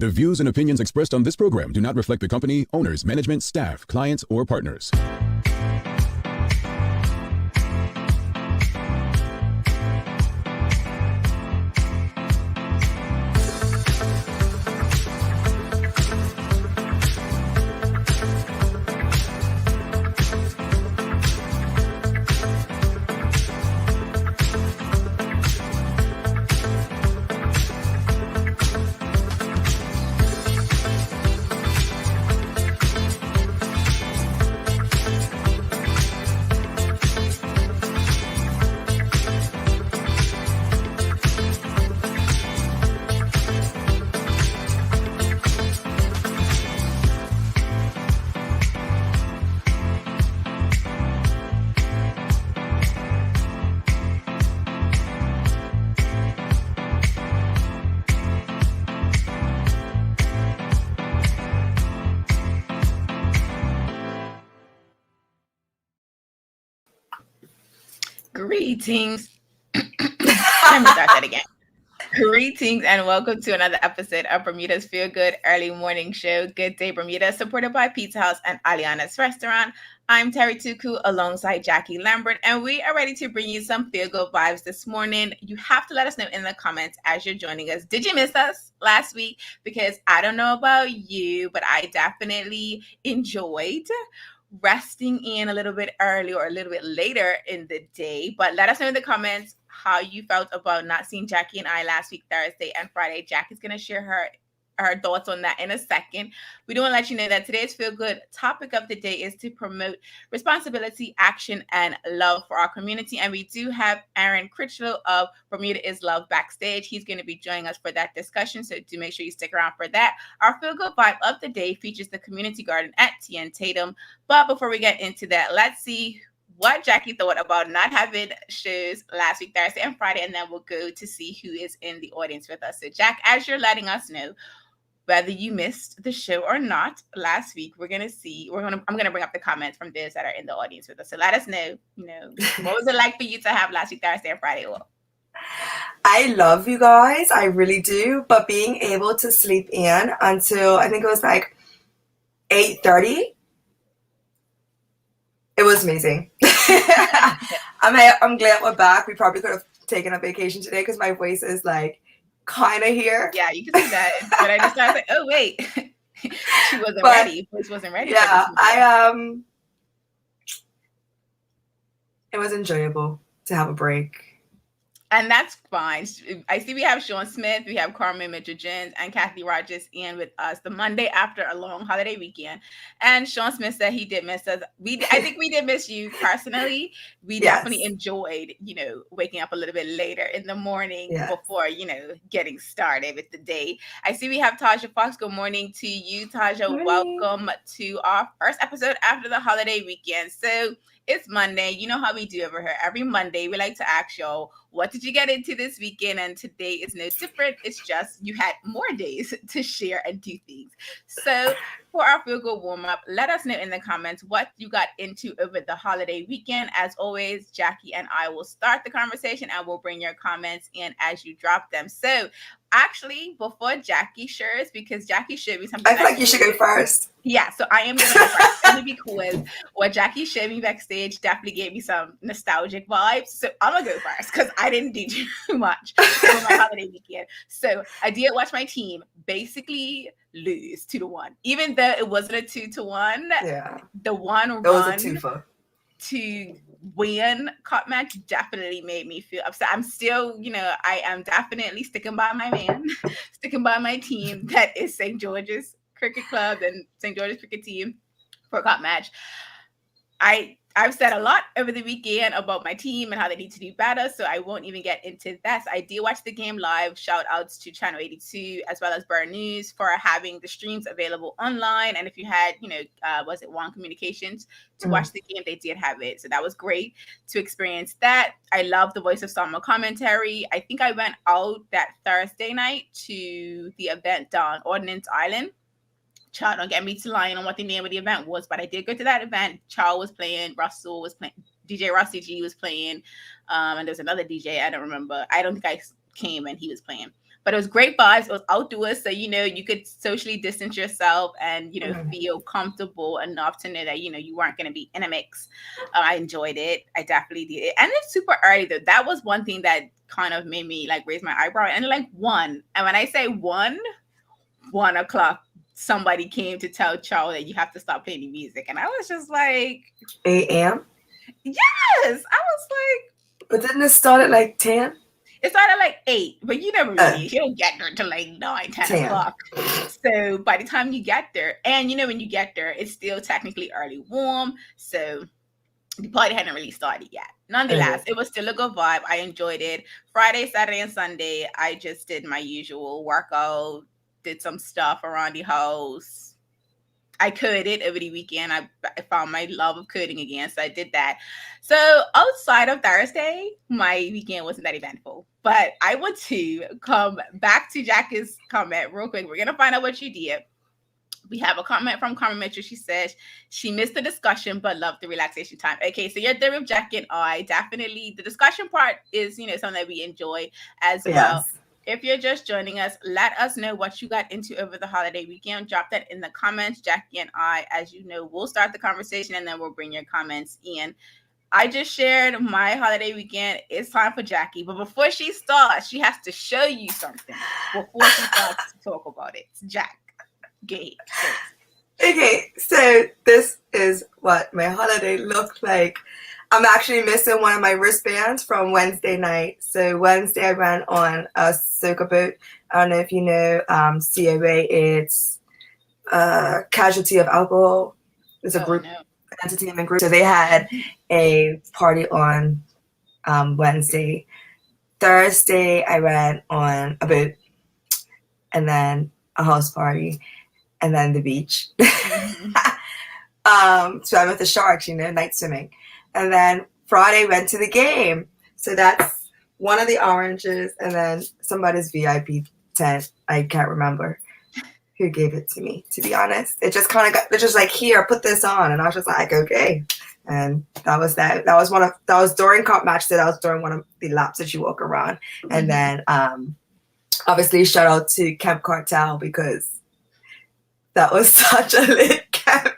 The views and opinions expressed on this program do not reflect the company, owners, management, staff, clients, or partners. Greetings. Let me start that again. Greetings and welcome to another episode of Bermuda's Feel Good Early Morning Show. Good Day Bermuda, supported by Pizza House and Aliana's Restaurant. I'm Terri Tuku alongside Jackie Lambert, and we are ready to bring you some feel good vibes this morning. You have to let us know in the comments as you're joining us. Did you miss us last week? Because I don't know about you, but I definitely enjoyed resting in a little bit early or a little bit later in the day. But let us know in the comments how you felt about not seeing Jackie and I last week, Thursday and Friday. Jackie's going to share her thoughts on that in a second. We do want to let you know that today's Feel Good topic of the day is to promote responsibility, action, and love for our community. And we do have Aaron Critchlow of Bermuda is Love backstage. He's going to be joining us for that discussion, so do make sure you stick around for that. Our Feel Good vibe of the day features the community garden at TN Tatum. But before we get into that, let's see what Jackie thought about not having shows last week, Thursday and Friday, and then we'll go to see who is in the audience with us. So Jack, as you're letting us know whether you missed the show or not last week, I'm gonna bring up the comments from those that are in the audience with us. So let us know, what was it like for you to have last week, Thursday and Friday off? I love you guys, I really do. But being able to sleep in until I think it was like 8:30, it was amazing. I'm glad we're back. We probably could have taken a vacation today because my voice is like kind of here. Yeah, you can see that. But I just started like, oh wait, she wasn't ready. Voice wasn't ready. Yeah, it was enjoyable to have a break. And that's fine. I see we have Sean Smith, we have Carmen Mitchell-Jones, and Kathy Rogers in with us the Monday after a long holiday weekend. And Sean Smith said he did miss us. I think we did miss you personally. We definitely enjoyed, waking up a little bit later in the morning before, getting started with the day. I see we have Taja Fox. Good morning to you, Taja. Welcome to our first episode after the holiday weekend. So it's Monday. You know how we do over here. Every Monday, we like to ask y'all, what did you get into this weekend? And today is no different. It's just you had more days to share and do things. So for our Feel Good warm-up, let us know in the comments what you got into over the holiday weekend. As always, Jackie and I will start the conversation and we'll bring your comments in as you drop them. So actually, before Jackie shares, because Jackie showed me something. I feel like you should go first. Yeah, so I am going to go first only because what Jackie showed me backstage definitely gave me some nostalgic vibes. So I'm going to go first because I didn't do too much for my holiday weekend. So I did watch my team basically lose 2-1. Even though it wasn't a 2-1, the one run was a twofer to win cup match definitely made me feel upset. I'm still, I am definitely sticking by my man, sticking by my team that is St. George's Cricket Club and St. George's Cricket Team for a cup match. I've said a lot over the weekend about my team and how they need to do better, so I won't even get into that. I did watch the game live. Shout outs to Channel 82 as well as Burn News for having the streams available online. And if you had, was it One Communications to watch the game, they did have it. So that was great to experience that. I love the Voice of Summer commentary. I think I went out that Thursday night to the event on Ordnance Island. Child, don't get me to lying on what the name of the event was, but I did go to that event. Charles was playing, Russell was playing, DJ Rusty G was playing, and there's another DJ, I don't remember. I don't think I came and he was playing. But it was great vibes. It was outdoors, so you could socially distance yourself and feel comfortable enough to know that you weren't going to be in a mix. I enjoyed it. I definitely did it, and it's super early though. That was one thing that kind of made me like raise my eyebrow. And like 1, and when I say 1 o'clock, somebody came to tell Charles that you have to stop playing the music, and I was just like, 8 a.m. Yes, I was like, but didn't it start at like 10? It started at like 8, but you never really, you'll get there to like 9, 10 o'clock. So by the time you get there, and when you get there, it's still technically early warm. So the party hadn't really started yet. Nonetheless, it was still a good vibe. I enjoyed it. Friday, Saturday, and Sunday, I just did my usual workout, did some stuff around the house. I coded over the weekend. I found my love of coding again, so I did that. So outside of Thursday, my weekend wasn't that eventful. But I want to come back to Jacky's comment real quick. We're going to find out what you did. We have a comment from Carmen Mitchell. She says she missed the discussion but loved the relaxation time. Okay, so you're there with Jacky and I. Definitely the discussion part is, something that we enjoy as well. If you're just joining us, let us know what you got into over the holiday weekend. Drop that in the comments. Jacky and I, as you know, we'll start the conversation and then we'll bring your comments in. I just shared my holiday weekend. It's time for Jacky. But before she starts, she has to show you something before she starts to talk about it. Jack, gay. Okay, so this is what my holiday looked like. I'm actually missing one of my wristbands from Wednesday night. So Wednesday I went on a soca boat. I don't know if you know COA. It's Casualty of Alcohol. It's a group, entertainment group. So they had a party on Wednesday. Thursday I went on a boat, and then a house party, and then the beach. Swam with the sharks, night swimming. And then Friday went to the game. So that's one of the oranges, and then somebody's VIP tent. I can't remember who gave it to me, to be honest. It just kind of got, it's just like, here, put this on. And I was just like, okay. And that was that. That was during comp match. So that was during one of the laps that you walk around. And then obviously shout out to Camp Cartel, because that was such a lit camp.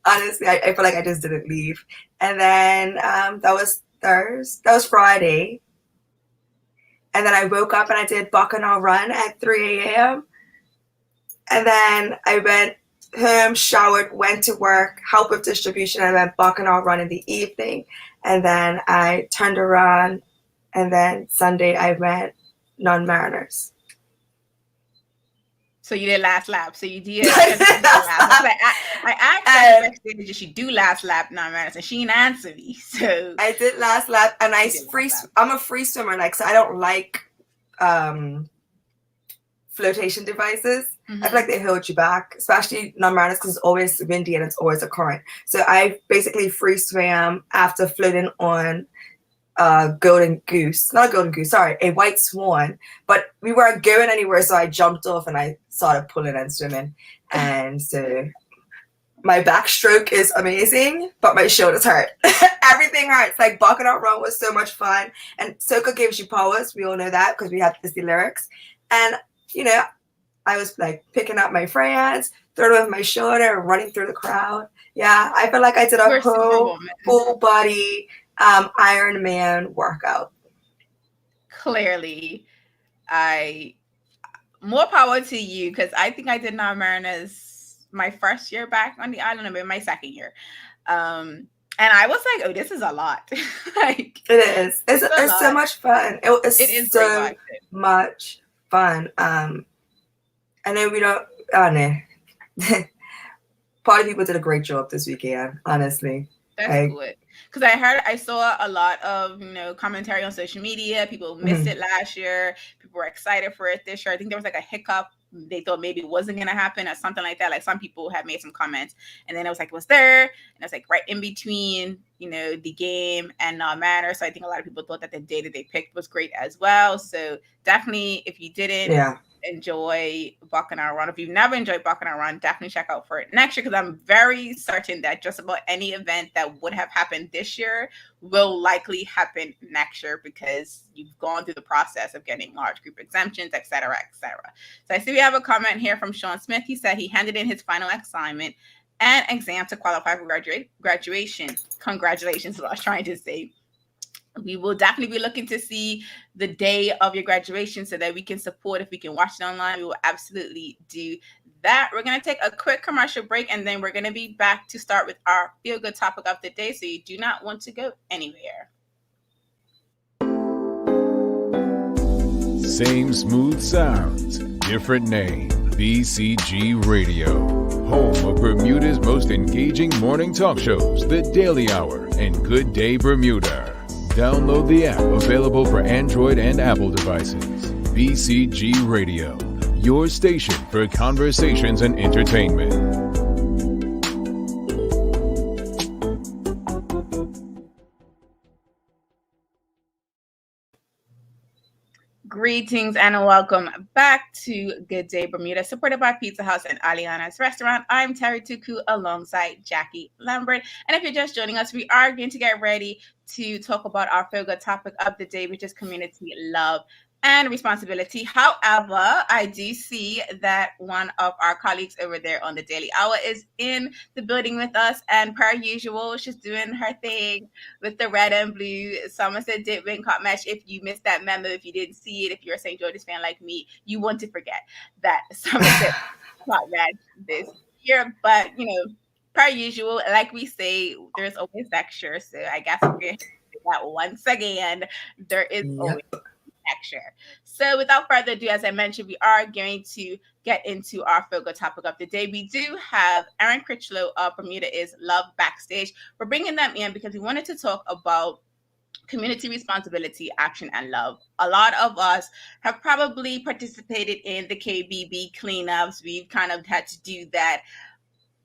Honestly, I feel like I just didn't leave. And then that was Friday. And then I woke up and I did Bacchanal Run at 3 a.m. And then I went home, showered, went to work, helped with distribution, and then Bacchanal Run in the evening. And then I turned around, and then Sunday I went Non-Mariners. So you did last lap. So you did. I asked her did she do last lap Non-Mariners, and she didn't answer me. So I did last lap, and I'm a free swimmer, like, so I don't like flotation devices. I feel like they hold you back, especially Non-Mariners, because it's always windy and it's always a current. So I basically free swam after floating on a white swan, but we weren't going anywhere, so I jumped off and I started pulling and swimming. And so my backstroke is amazing, but my shoulders hurt. Everything hurts. Like, Bacchanal Run was so much fun, and soca gives you powers. We all know that because we had the lyrics. And I was like picking up my friends, throwing over my shoulder, and running through the crowd. Yeah, I feel like I did a whole full body Iron Man workout. Clearly, more power to you, because I think I did Non-Mariners my first year back on the island, or maybe my second year. And I was like, oh, this is a lot. Like, it is. It's so much fun. It is so much fun. I know we don't. I know. Party people did a great job this weekend. Honestly, that's good. Because I saw a lot of commentary on social media. People missed it last year. People were excited for it this year. I think there was like a hiccup. They thought maybe it wasn't gonna happen or something like that. Like, some people had made some comments, and then it was like it was there, and it was like right in between the game and manner. So I think a lot of people thought that the day that they picked was great as well. So definitely, if you didn't enjoy Bacchanal Run, if you've never enjoyed Bacchanal Run, definitely check out for it next year, because I'm very certain that just about any event that would have happened this year will likely happen next year, because you've gone through the process of getting large group exemptions, et cetera, et cetera. So I see we have a comment here from Sean Smith. He said he handed in his final assignment and exam to qualify for graduation. Congratulations is what I was trying to say. We will definitely be looking to see the day of your graduation so that we can support. If we can watch it online, we will absolutely do that. We're going to take a quick commercial break, and then we're going to be back to start with our feel-good topic of the day, so you do not want to go anywhere. Same smooth sounds, different name. BCG Radio, home of Bermuda's most engaging morning talk shows, The Daily Hour and Good Day Bermuda. Download the app, available for Android and Apple devices. BCG Radio, your station for conversations and entertainment. Greetings and welcome back to Good Day Bermuda, supported by Pizza House and Aliana's Restaurant. I'm Terri Tuku alongside Jackie Lambert. And if you're just joining us, we are going to get ready to talk about our feel good topic of the day, which is community love and responsibility. However, I do see that one of our colleagues over there on the Daily Hour is in the building with us, and per usual, she's doing her thing with the red and blue Somerset Dip Win Cup match. If you missed that memo, if you didn't see it, if you're a St. George's fan like me, you want to forget that Somerset got red this year. But per usual, like we say, there's always extra. So I guess we're going to say that once again, there is always extra. So without further ado, as I mentioned, we are going to get into our feel good topic of the day. We do have Aaron Critchlow of Bermuda is Love Backstage. We're bringing them in because we wanted to talk about community responsibility, action, and love. A lot of us have probably participated in the KBB cleanups. We've kind of had to do that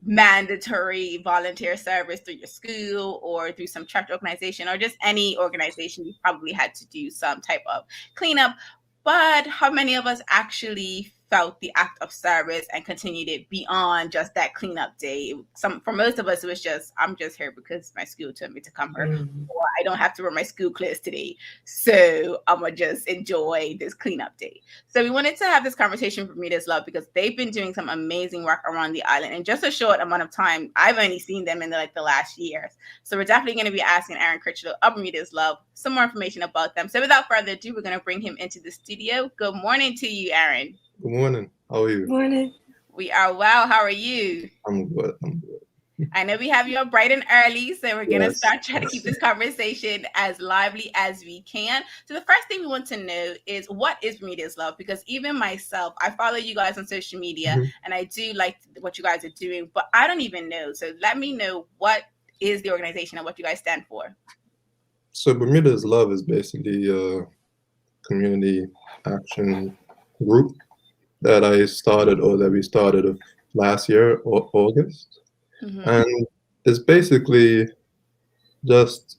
mandatory volunteer service through your school or through some church organization or just any organization. You probably had to do some type of cleanup. But how many of us actually felt the act of service and continued it beyond just that cleanup day? For most of us, it was just, I'm just here because my school told me to come here, or I don't have to wear my school clothes today, so I'm gonna just enjoy this cleanup day. So we wanted to have this conversation with Bermuda's Love because they've been doing some amazing work around the island in just a short amount of time. I've only seen them in the last years. So we're definitely going to be asking Aaron Critchlow of Bermuda's Love some more information about them. So without further ado, we're going to bring him into the studio. Good morning to you, Aaron. Good morning. How are you? Good morning. We are well. How are you? I'm good. I know we have you up bright and early, so we're going to start trying to keep this conversation as lively as we can. So the first thing we want to know is, what is Bermuda's Love? Because even myself, I follow you guys on social media, and I do like what you guys are doing, but I don't even know. So let me know, what is the organization and what you guys stand for? So Bermuda's Love is basically a community action group that we started last year, August. And it's basically just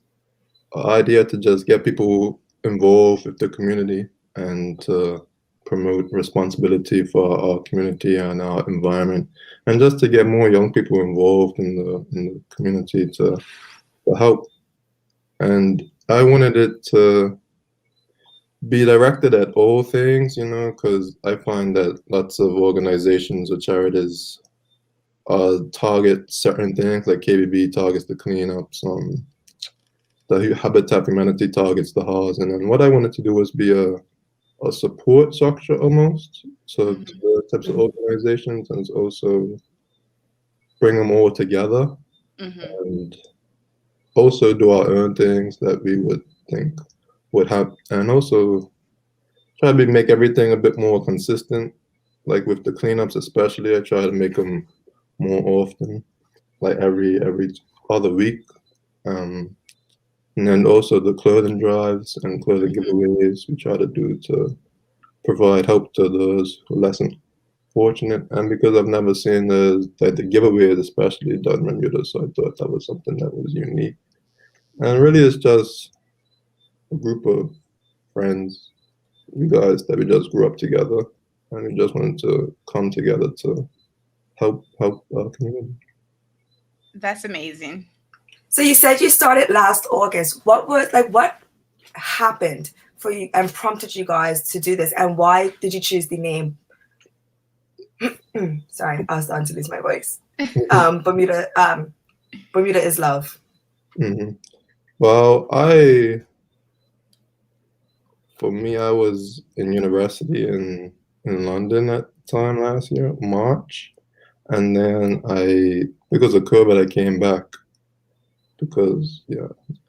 an idea to just get people involved with the community and to promote responsibility for our community and our environment, and just to get more young people involved in the community to help. And I wanted it to be directed at all things, because I find that lots of organizations or charities target certain things, like KBB targets the cleanups, the Habitat for Humanity targets the housing, and what I wanted to do was be a support structure almost, so to the types of organizations, and also bring them all together, and also do our own things that we would think would have, and also try to make everything a bit more consistent. Like with the cleanups especially, I try to make them more often, like every other week. And then also the clothing drives and clothing giveaways we try to do to provide help to those who are less fortunate. And because I've never seen the giveaways especially done in Bermuda, so I thought that was something that was unique. And really, it's just a group of friends, you guys that we just grew up together, and we just wanted to come together to help our community. That's amazing. So you said you started last August. What happened for you and prompted you guys to do this, and why did you choose the name? Sorry, I was starting to lose my voice. Bermuda is love. Mm-hmm. Well, for me, I was in university in London at the time last year, March, and then because of COVID, I came back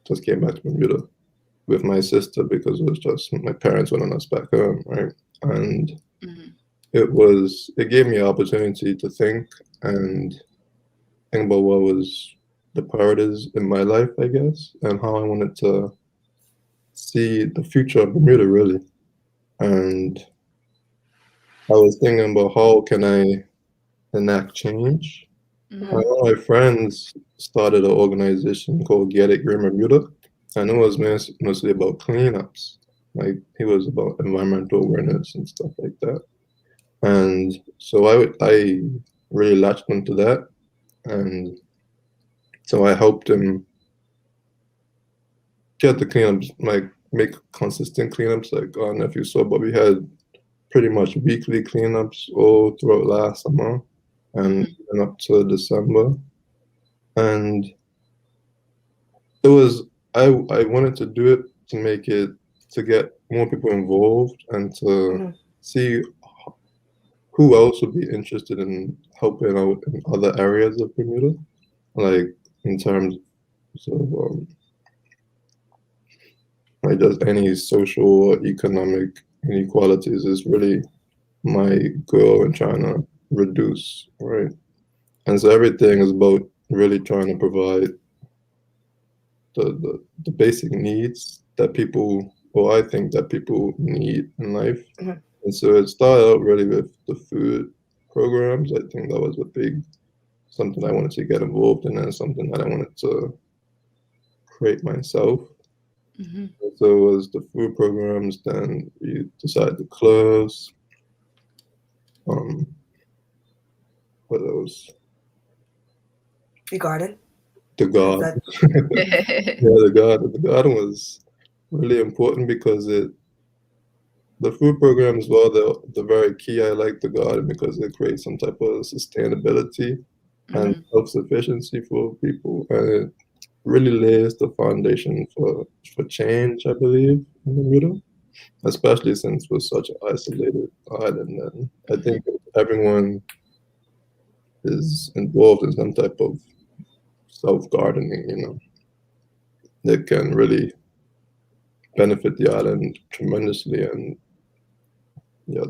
just came back to Bermuda with my sister because it was just my parents wanted us back home, right? And it gave me an opportunity to think about what was the priorities in my life, I guess, and how I wanted to see the future of Bermuda, really. And I was thinking about how can I enact change. One of my friends started an organization called Get It Green Bermuda, and it was mostly about cleanups. Like, he was about environmental awareness and stuff like that. And so I really latched onto that, and so I helped him get the cleanups, like make consistent cleanups. Like, I don't know if you saw, but we had pretty much weekly cleanups all throughout last summer and up to December. And it was I wanted to do it to get more people involved and to see who else would be interested in helping out in other areas of Bermuda, like in terms of like just any social or economic inequalities is really my goal in trying to reduce, right? And so everything is about really trying to provide the basic needs that people, or I think that people need in life. And so it started out really with the food programs. I think that was something I wanted to get involved in, and something that I wanted to create myself. So it was the food programs, then we decided to close. What else? The garden. The garden. The garden was really important because the food program as well, the very key. I like the garden because it creates some type of sustainability and self-sufficiency for people, and it really lays the foundation for change, I believe, in Bermuda, especially since we're such an isolated island. And I think if everyone is involved in some type of self-gardening, that can really benefit the island tremendously and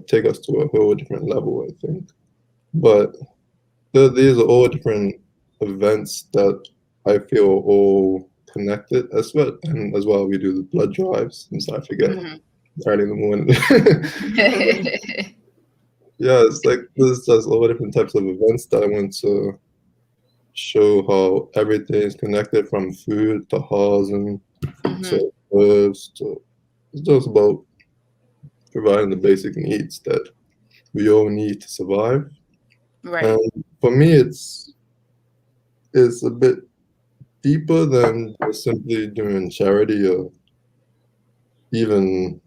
take us to a whole different level, I think. But these are all different events that I feel all connected as well. And as well, we do the blood drives, since I forget early in the morning. It's like there's just all different types of events that I want to show how everything is connected, from food to housing to herbs to, it's just about providing the basic needs that we all need to survive. Right. And for me, it's a bit deeper than just simply doing charity or even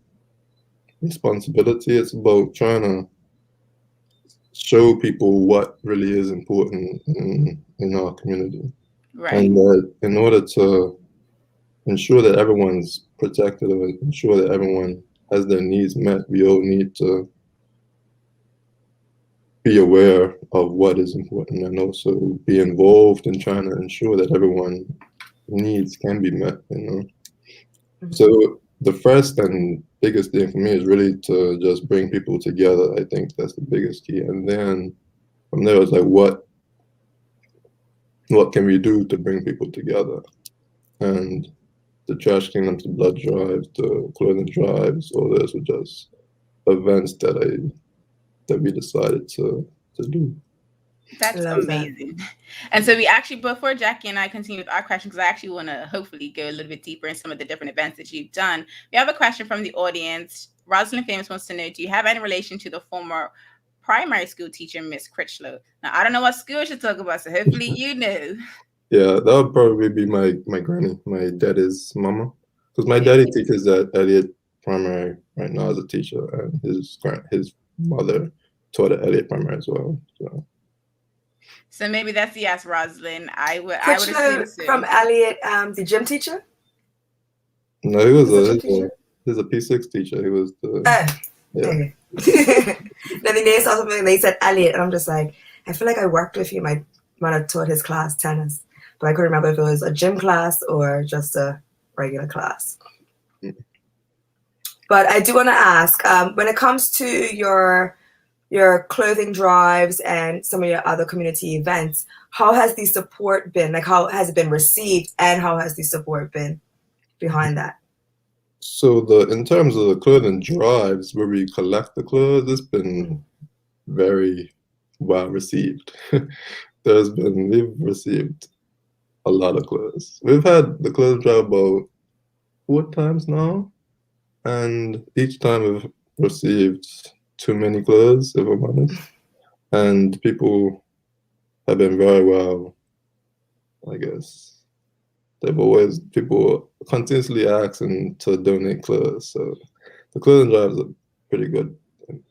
responsibility. It's about trying to show people what really is important in our community. Right. And that in order to ensure that everyone's protected or ensure that everyone has their needs met, we all need to be aware of what is important and also be involved in trying to ensure that everyone's needs can be met, So the first and biggest thing for me is really to just bring people together. I think that's the biggest key. And then from there, it's like, what can we do to bring people together? And the trash cleanups, the blood drives, the clothing drives, all those were just events that we decided to do. That's Love that. amazing. And so we actually, before Jacky and I continue with our question, because I actually want to hopefully go a little bit deeper in some of the different events that you've done, we have a question from the audience. Rosalind Famous wants to know, do you have any relation to the former primary school teacher, Miss Critchlow? Now, I don't know what school she talk about, so hopefully you know. Yeah, that would probably be my granny, my daddy's mama, because my daddy teaches at Elliott Primary right now as a teacher, and his mother taught at Elliott Primary as well. So maybe that's the yes, Rosalind. I would Critchlow assume so. from Elliott, the gym teacher? No, he was He's a gym teacher? he's a P6 teacher. He was the yeah. Okay. Then they saw something and they said Elliott, and I'm just like, I feel like I worked with him. I might have taught his class tennis, but I couldn't remember if it was a gym class or just a regular class. But I do want to ask, when it comes to your clothing drives and some of your other community events, how has the support been? Like, how has it been received, and how has the support been behind that? So in terms of the clothing drives where we collect the clothes, it's been very well received. We've received a lot of clothes. We've had the clothes drive about 4 times now, and each time we've received too many clothes, if I'm honest. And people have been very well, I guess. People continuously asking to donate clothes. So the clothing drives are pretty good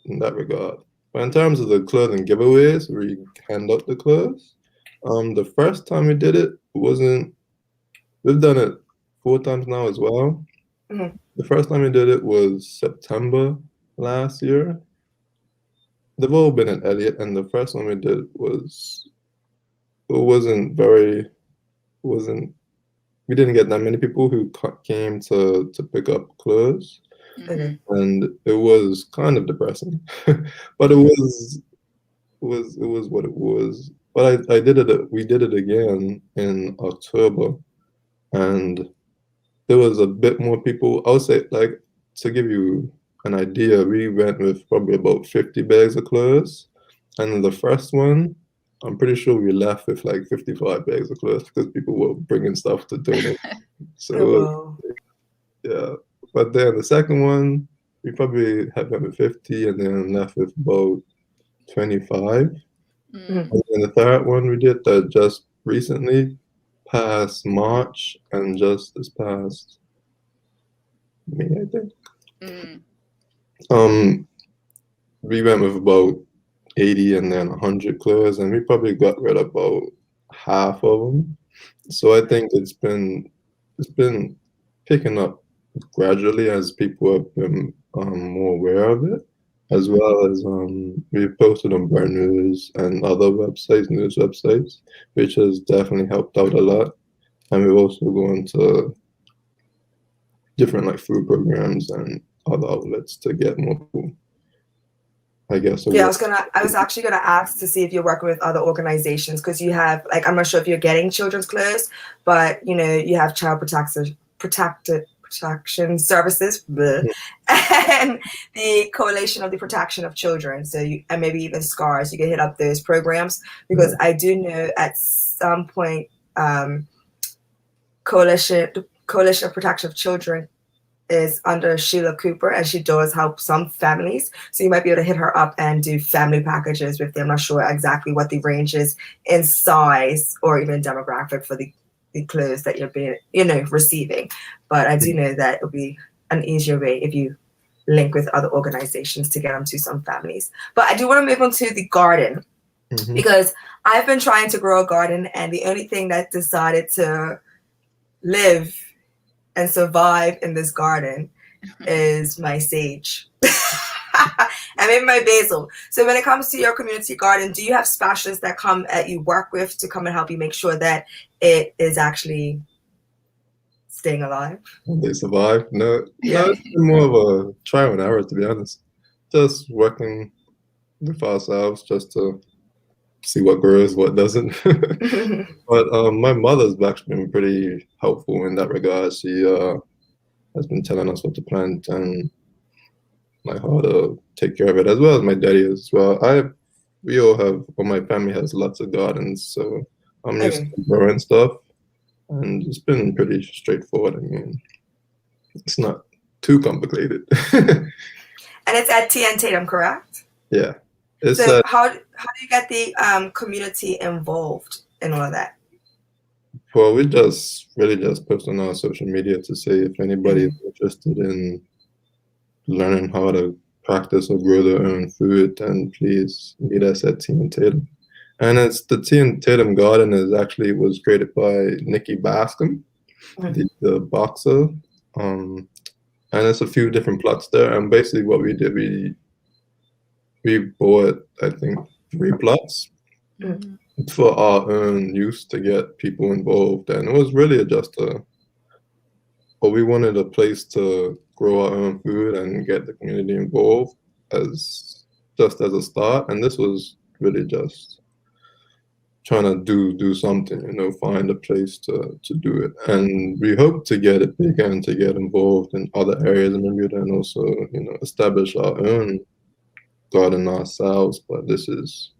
in that regard. But in terms of the clothing giveaways, where you hand out the clothes, the first time we did it we've done it 4 times now as well. Mm-hmm. The first time we did it was September last year. They've all been at Elliott, and the first one we did we didn't get that many people who came to pick up clothes. Okay. And it was kind of depressing, but it was what it was. But we did it again in October, and there was a bit more people. I would say, like, to give you an idea, we went with probably about 50 bags of clothes, and in the first one, I'm pretty sure we left with like 55 bags of clothes because people were bringing stuff to donate. So yeah. But then the second one, we probably had with 50 and then left with about 25. And then the third one we did that just recently, past March and just this past May, I think. We went with about 80 and then 100 clothes, and we probably got rid of about half of them. So I think it's been picking up gradually as people have been more aware of it, as well as we've posted on Burn News and other news websites, which has definitely helped out a lot. And we've also gone to different like food programs and other outlets to get more people, I guess. Yeah, I was actually gonna ask to see if you're working with other organizations, because you have, like, I'm not sure if you're getting children's clothes, but you have child protection services, and the Coalition of the Protection of Children. So and maybe even SCARS, you can hit up those programs, because I do know at some point Coalition of Protection of Children is under Sheila Cooper, and she does help some families. So you might be able to hit her up and do family packages with them. I'm not sure exactly what the range is in size or even demographic for the clothes that you're being, receiving. But I do know that it'll be an easier way if you link with other organizations to get them to some families. But I do want to move on to the garden, because I've been trying to grow a garden, and the only thing that decided to live and survive in this garden is my sage and maybe my basil. So when it comes to your community garden, do you have specialists that you work with to come and help you make sure that it is actually staying alive? They survive? No, it's been more of a trial and error, to be honest. Just working with ourselves just to see what grows, what doesn't. But my mother's actually been pretty helpful in that regard. She has been telling us what to plant and like how to take care of it, as well as my daddy as well. we all have, well, my family has lots of gardens, so I'm used Okay. to growing stuff, and it's been pretty straightforward. I mean, it's not too complicated. And it's at T and Tatum, correct? Yeah, it's So how do you get the community involved in all of that? well, we just really just post on our social media to say if anybody is interested in learning how to practice or grow their own food, then please meet us at T and Tatum. And it's the T and Tatum Garden was created by Nikki Bascom, the boxer. And there's a few different plots there. And basically what we did, we bought, I think, 3 plots for our own use to get people involved. And it was really just we wanted a place to grow our own food and get the community involved as a start. And this was really just trying to do something, find a place to do it. And we hope to get it bigger and to get involved in other areas in Bermuda and also, establish our own garden ourselves. But this is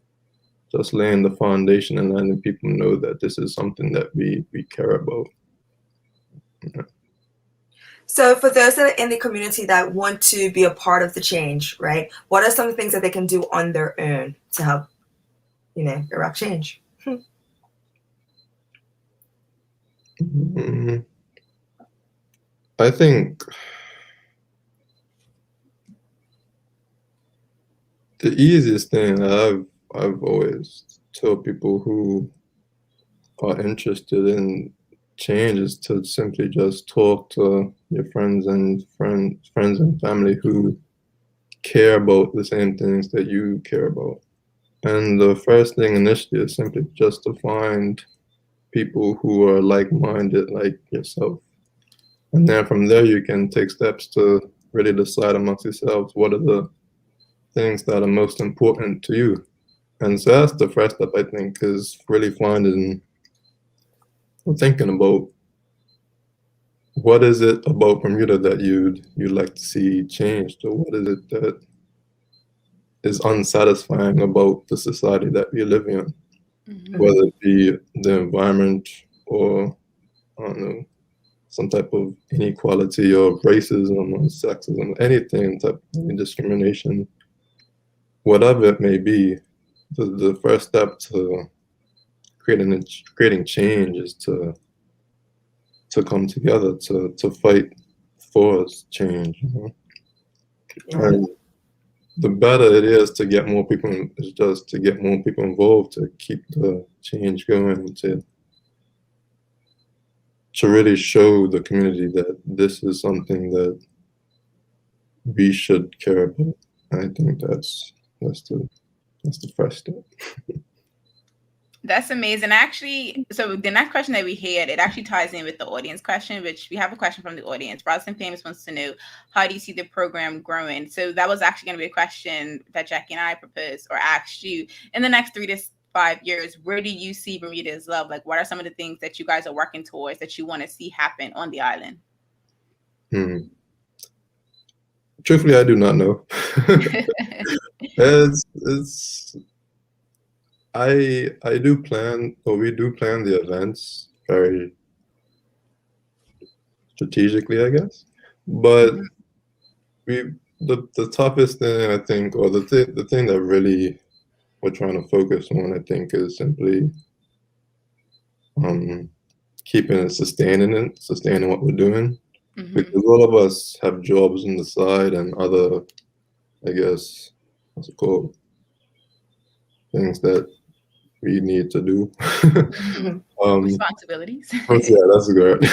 just laying the foundation and letting people know that this is something that we care about. Yeah. So for those that are in the community that want to be a part of the change, right? What are some of the things that they can do on their own to help, erupt change? I think the easiest thing that I've always told people who are interested in change is to simply just talk to your friends and family who care about the same things that you care about. And the first thing initially is simply just to find people who are like-minded like yourself. And then from there, you can take steps to really decide amongst yourselves what are the things that are most important to you. And so that's the first step, I think, is really thinking about what is it about Bermuda that you'd like to see changed, or what is it that is unsatisfying about the society that we live in, whether it be the environment or, I don't know, some type of inequality or racism or sexism, anything, type of discrimination, whatever it may be. The first step to creating change is to come together to fight for change. And the better it is to get more people involved to keep the change going, to really show the community that this is something that we should care about. I think that's the first step. That's amazing. Actually, so the next question that we had, it actually ties in with the audience question, which we have a question from the audience. Boston Famous wants to know, how do you see the program growing? So that was actually going to be a question that Jacky and I proposed or asked you. In the next 3 to 5 years, where do you see Bermuda's love? Like, what are some of the things that you guys are working towards that you want to see happen on the island? Truthfully, I do not know. We do plan the events very strategically, I guess. But the toughest thing, I think, or the thing that really we're trying to focus on, I think, is simply keeping it, sustaining what we're doing. Because all of us have jobs on the side and other, I guess, what's it called, things that we need to do. Responsibilities. Yeah, that's good.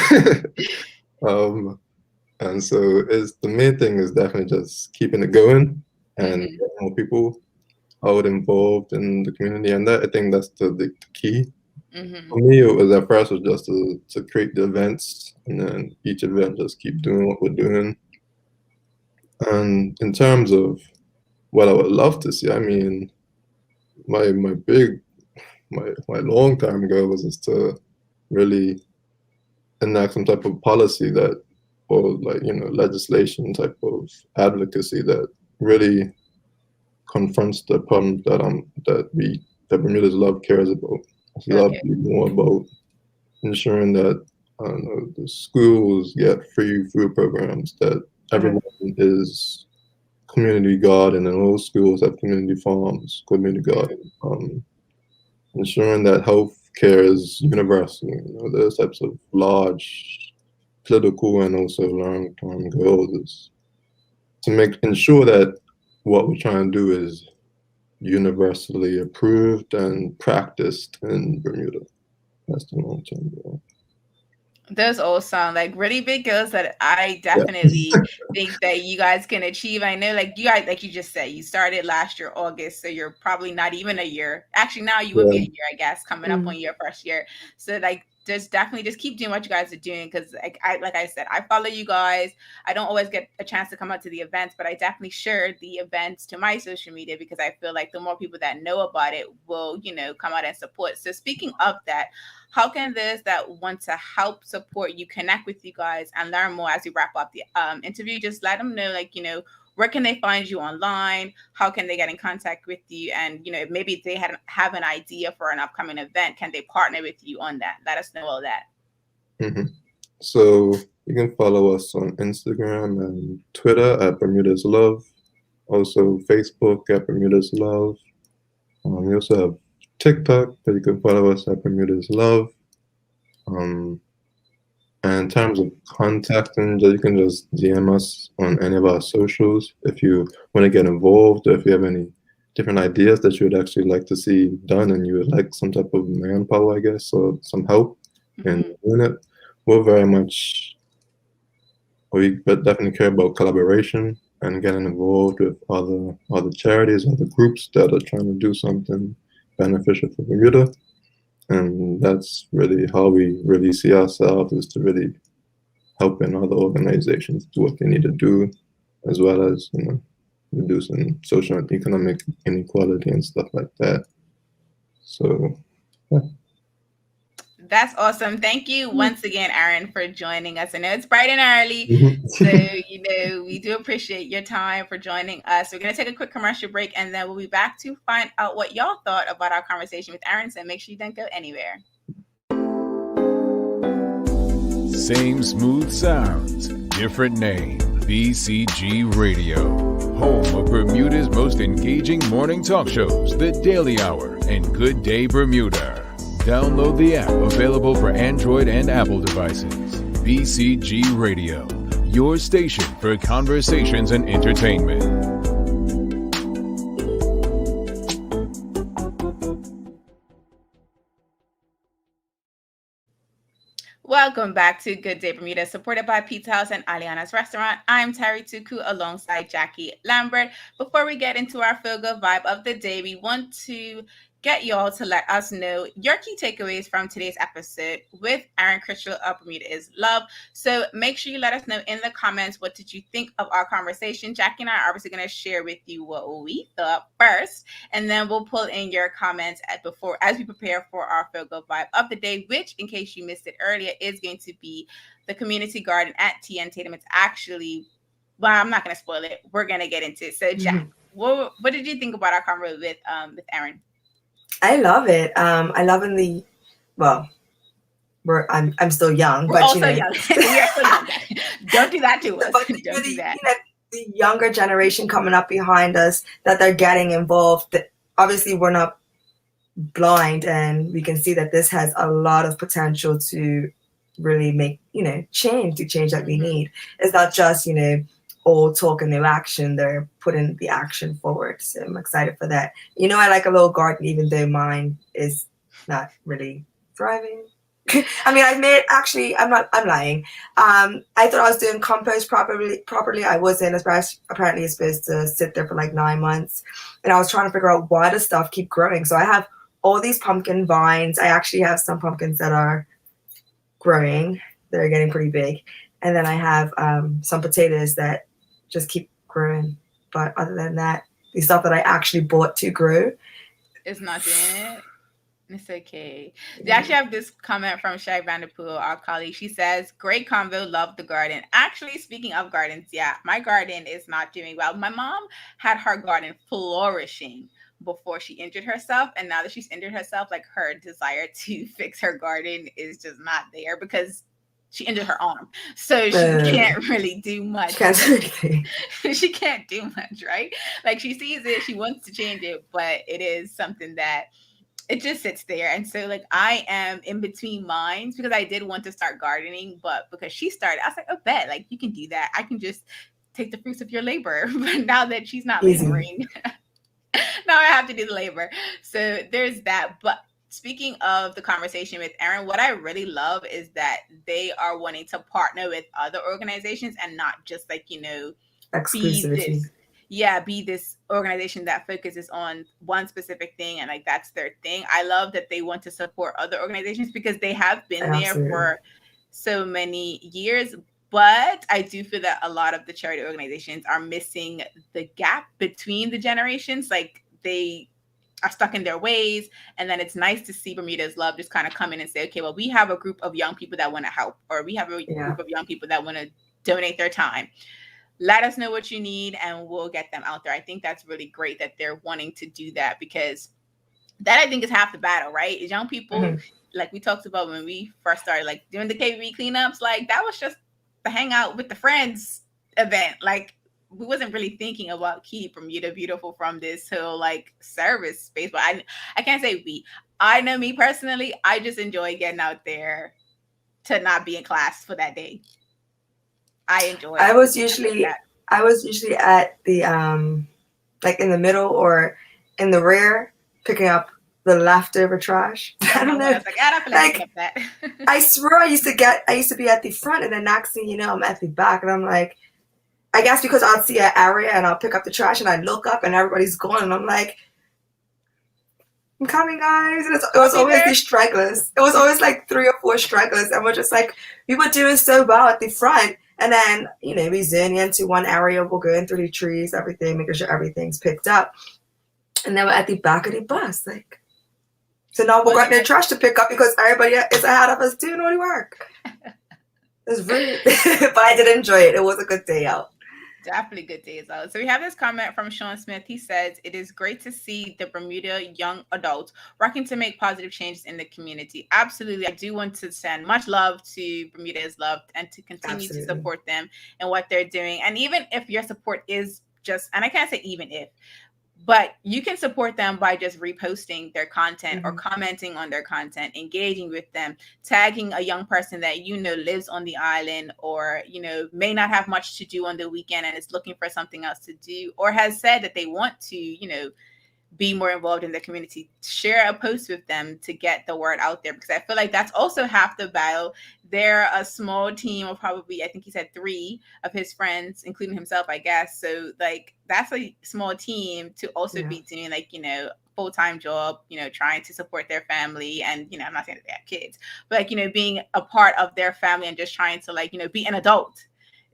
And so the main thing is definitely just keeping it going and getting more people out involved in the community. And I think that's the key. For me, it was at first just to create the events, and then each event just keep doing what we're doing. And in terms of what I would love to see, I mean, my long-term goal was just to really enact some type of policy that, or legislation type of advocacy that really confronts the problem that Bermuda's Love cares about. Love Okay. be more about ensuring that the schools get free food programs, that everyone is community garden, and all schools have community farms, community garden. Ensuring that health care is universal. Those types of large political and also long-term goals is to ensure that what we're trying to do is universally approved and practiced in Bermuda. That's the long-term goal. Those all sound like really big goals that I definitely think that you guys can achieve. I know, like you guys, like you just said, you started last year, August, so you're probably not even a year. Actually, now you would be a year, I guess, coming up on your first year. So like, just definitely just keep doing what you guys are doing, because like I said, I follow you guys. I don't always get a chance to come out to the events, but I definitely share the events to my social media, because I feel like the more people that know about it will, come out and support. So speaking of that, how can those that want to help support you connect with you guys and learn more as we wrap up the interview? Just let them know, like, where can they find you online? How can they get in contact with you? And, maybe if they have an idea for an upcoming event, can they partner with you on that? Let us know all that. So you can follow us on Instagram and Twitter at Bermuda's Love. Also Facebook at Bermuda's Love. We also have TikTok that you can follow us at Bermuda's Love. And in terms of contacting, you can just DM us on any of our socials if you want to get involved, or if you have any different ideas that you would actually like to see done and you would like some type of manpower, I guess, or some help in doing it. We definitely care about collaboration and getting involved with other charities, other groups that are trying to do something beneficial for Bermuda. And that's really how we really see ourselves, is to really helping other organizations do what they need to do, as well as reducing social and economic inequality and stuff like that. So yeah. That's awesome. Thank you once again, Aaron, for joining us. I know it's bright and early, so we do appreciate your time for joining us. We're going to take a quick commercial break, and then we'll be back to find out what y'all thought about our conversation with Aaron. So make sure you don't go anywhere. Same smooth sounds, different name. BCG Radio, home of Bermuda's most engaging morning talk shows, The Daily Hour and Good Day Bermuda. Download the app, available for Android and Apple devices. BCG Radio, your station for conversations and entertainment. Welcome back to Good Day Bermuda, supported by Pizza House and Aliana's Restaurant. I'm Terri Tuku alongside Jackie Lambert. Before we get into our Feel Good Vibe of the day, we want to get y'all to let us know your key takeaways from today's episode with Aaron Critchlow of Bermuda is Love. So make sure you let us know in the comments, what did you think of our conversation? Jackie and I are obviously going to share with you what we thought first, and then we'll pull in your comments as we prepare for our Feel Good Vibe of the day, which, in case you missed it earlier, is going to be the community garden at TN Tatum. It's actually, well, I'm not going to spoil it. We're going to get into it. So Jack, what did you think about our convo with Aaron? I love it. I love I'm still young, We're but also young. We are still young. Don't do that to us. But Don't do that. The younger generation coming up behind us, that they're getting involved. Obviously, we're not blind, and we can see that this has a lot of potential to really make change that we need. It's not just all talk and no action. They're putting the action forward. So I'm excited for that. I like a little garden, even though mine is not really thriving. I mean, I'm lying. I thought I was doing compost properly. I wasn't. Apparently it's supposed to sit there for like 9 months. And I was trying to figure out why does stuff keep growing. So I have all these pumpkin vines. I actually have some pumpkins that are growing. They're getting pretty big. And then I have some potatoes that just keep growing. But other than that, the stuff that I actually bought to grow, it's not doing it. It's okay. We actually have this comment from Shay Vanderpool, our colleague. She says, great convo, love the garden. Actually, speaking of gardens, yeah, my garden is not doing well. My mom had her garden flourishing before she injured herself. And now that she's injured herself, like her desire to fix her garden is just not there because she injured her arm. So she can't really do much. She can't do anything. She can't do much, right? Like she sees it, she wants to change it, but it is something that it just sits there. And so like I am in between minds because I did want to start gardening, but because she started, I was like, oh, bet, like you can do that. I can just take the fruits of your labor. But now that she's not laboring, now I have to do the labor. So there's that. But speaking of the conversation with Aaron, what I really love is that they are wanting to partner with other organizations and not just like, you know, exclusivity. Be this organization that focuses on one specific thing and like that's their thing. I love that they want to support other organizations because they have been there for so many years. But I do feel that a lot of the charity organizations are missing the gap between the generations. Like they are stuck in their ways. And then it's nice to see Bermuda's Love just kind of come in and say, okay, well, we have a group of young people that want to help, or we have a group of young people that want to donate their time. Let us know what you need and we'll get them out there. I think that's really great that they're wanting to do that because that I think is half the battle, right? Is young people, like we talked about when we first started, like doing the KBB cleanups, like that was just the hangout with the friends event. Like we wasn't really thinking about keep Bermuda beautiful from this whole like service space. But I can't say we. I know me personally, I just enjoy getting out there to not be in class for that day. I enjoy it. I was usually at the like in the middle or in the rear picking up the leftover trash. I don't know. I was like, I don't feel like picking up that. I swear I used to be at the front and the next thing you know I'm at the back and I'm like, I guess because I'll see an area and I'll pick up the trash and I look up and everybody's gone and I'm like, I'm coming, guys. And it was always these stragglers. It was always like 3 or 4 stragglers and we're just like, we were doing so well at the front. And then, you know, we zoom into one area, we'll go in through the trees, everything, making sure everything's picked up. And then we're at the back of the bus. Like, so now we're getting the trash to pick up because everybody is ahead of us doing all the work. It's really, but I did enjoy it. It was a good day out. Definitely good days out. So we have this comment from Sean Smith. He says, it is great to see the Bermuda young adults working to make positive changes in the community. Absolutely. I do want to send much love to Bermuda's Love and to continue to support them and what they're doing. And even if your support is just, and I can't say even if, but you can support them by just reposting their content or commenting on their content, engaging with them, tagging a young person that you know lives on the island or, you know, may not have much to do on the weekend and is looking for something else to do or has said that they want to, you know, be more involved in the community. Share a post with them to get the word out there because I feel like that's also half the battle. They're a small team of probably, I think he said 3 of his friends, including himself, I guess. So like that's a small team to also be doing like, you know, full-time job, you know, trying to support their family. And, you know, I'm not saying that they have kids, but like, you know, being a part of their family and just trying to like, you know, be an adult.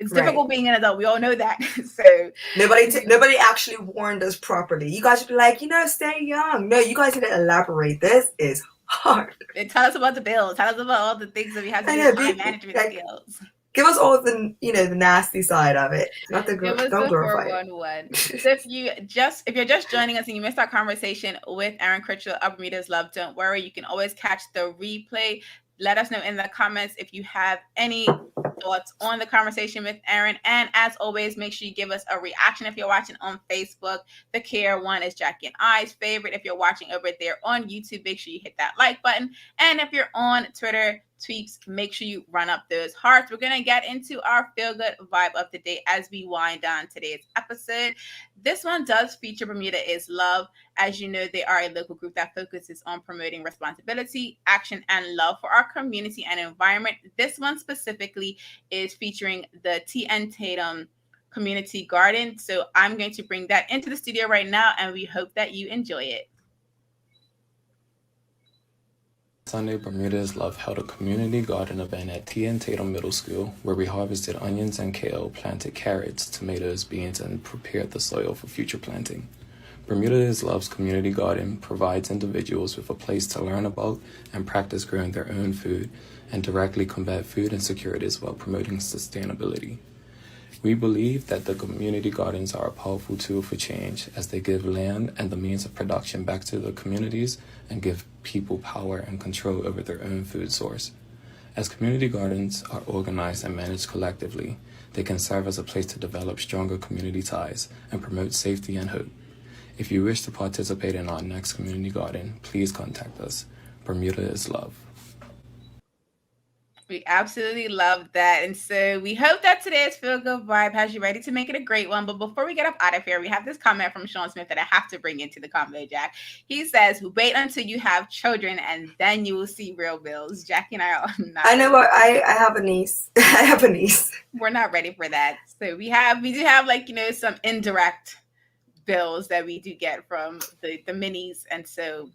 It's difficult being an adult. We all know that. So nobody actually warned us properly. You guys should be like, you know, stay young. No, you guys need to elaborate. This is hard. And tell us about the bills. Tell us about all the things that we have to do. Time management skills. Give us all the, you know, the nasty side of it. Not the don't glorify it. So if you're just joining us and you missed our conversation with Aaron Critchell of Bermuda's Love, don't worry. You can always catch the replay. Let us know in the comments if you have any thoughts on the conversation with Aaron. And as always, make sure you give us a reaction if you're watching on Facebook. The care one is Jacky and I's favorite. If you're watching over there on YouTube, make sure you hit that like button. And if you're on Twitter, tweets, make sure you run up those hearts. We're going to get into our feel-good vibe of the day as we wind down today's episode. This one does feature Bermuda is Love. As you know, they are a local group that focuses on promoting responsibility, action, and love for our community and environment. This one specifically is featuring the T.N. Tatum Community Garden. So I'm going to bring that into the studio right now, and we hope that you enjoy it. Sunday, Bermuda's Love held a community garden event at T.N. Tatum Middle School where we harvested onions and kale, planted carrots, tomatoes, beans, and prepared the soil for future planting. Bermuda is Love's community garden provides individuals with a place to learn about and practice growing their own food and directly combat food insecurities while promoting sustainability. We believe that the community gardens are a powerful tool for change as they give land and the means of production back to the communities and give people power and control over their own food source. As community gardens are organized and managed collectively, they can serve as a place to develop stronger community ties and promote safety and hope. If you wish to participate in our next community garden, please contact us. Bermuda is Love. We absolutely love that. And so we hope that today's Feel Good Vibe has you ready to make it a great one. But before we get up out of here, we have this comment from Sean Smith that I have to bring into the convo, Jack. He says, wait until you have children and then you will see real bills. Jackie and I are not. I know what I have a niece. I have a niece. We're not ready for that. So we do have like, some indirect bills that we do get from the minis. And so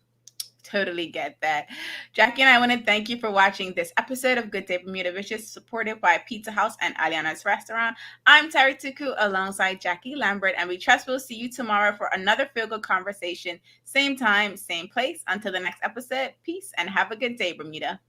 totally get that. Jackie and I want to thank you for watching this episode of Good Day Bermuda, which is supported by Pizza House and Aliana's Restaurant. I'm Terri Tuku alongside Jackie Lambert, and we trust we'll see you tomorrow for another Feel Good conversation. Same time, same place. Until the next episode, peace and have a good day, Bermuda.